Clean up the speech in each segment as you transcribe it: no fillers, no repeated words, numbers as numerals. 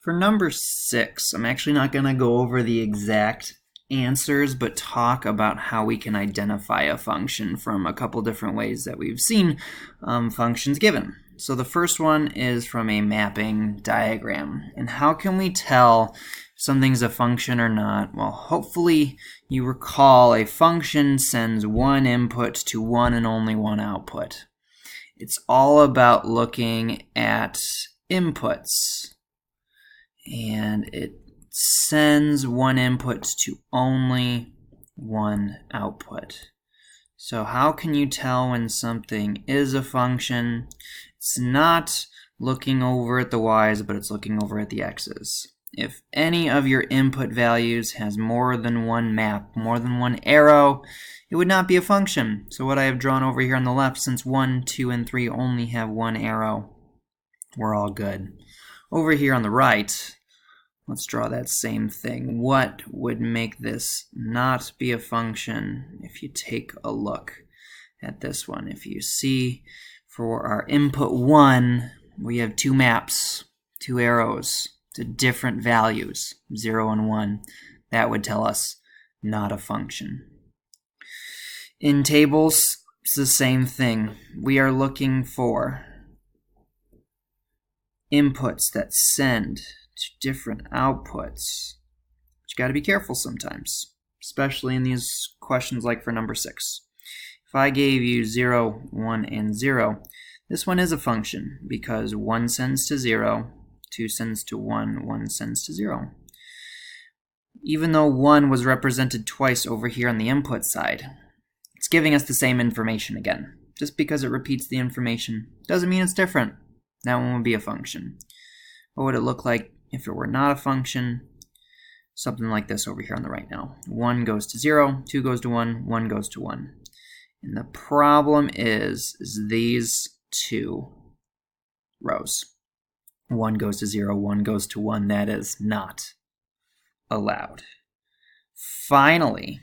For number 6, I'm actually not going to go over the exact answers, but talk about how we can identify a function from a couple different ways that we've seen functions given. So the first one is from a mapping diagram. And how can we tell if something's a function or not? Well, hopefully you recall a function sends one input to one and only one output. It's all about looking at inputs. And it sends one input to only one output. So how can you tell when something is a function? It's not looking over at the y's, but it's looking over at the x's. If any of your input values has more than one map, more than one arrow, it would not be a function. So what I have drawn over here on the left, since 1, 2, and 3 only have one arrow, we're all good. Over here on the right, let's draw that same thing. What would make this not be a function if you take a look at this one? If you see for our input 1, we have two maps, two arrows to different values, 0 and 1. That would tell us not a function. In tables, it's the same thing. We are looking for inputs that send to different outputs. But you got to be careful sometimes, especially in these questions like for number 6. If I gave you 0, 1, and 0, this one is a function because 1 sends to 0, 2 sends to 1, 1 sends to 0. Even though 1 was represented twice over here on the input side, it's giving us the same information again. Just because it repeats the information doesn't mean it's different. That one would be a function. What would it look like if it were not a function? Something like this over here on the right now. 1 goes to 0, 2 goes to 1, 1 goes to 1. And the problem is these two rows. 1 goes to 0, 1 goes to 1. That is not allowed. Finally,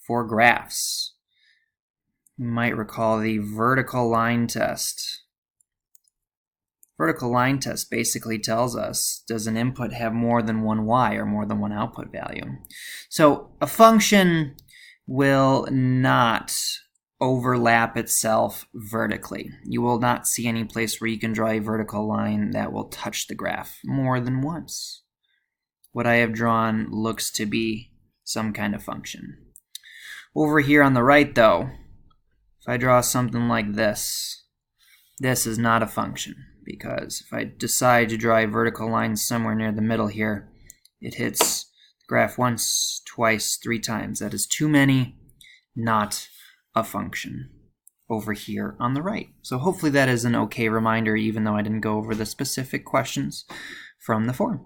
for graphs, you might recall the vertical line test. Vertical line test basically tells us, does an input have more than one y or more than one output value? So a function will not overlap itself vertically. You will not see any place where you can draw a vertical line that will touch the graph more than once. What I have drawn looks to be some kind of function. Over here on the right though, if I draw something like this, this is not a function. Because if I decide to draw a vertical line somewhere near the middle here, it hits the graph once, twice, 3 times. That is too many, not a function over here on the right. So hopefully that is an okay reminder, even though I didn't go over the specific questions from the form.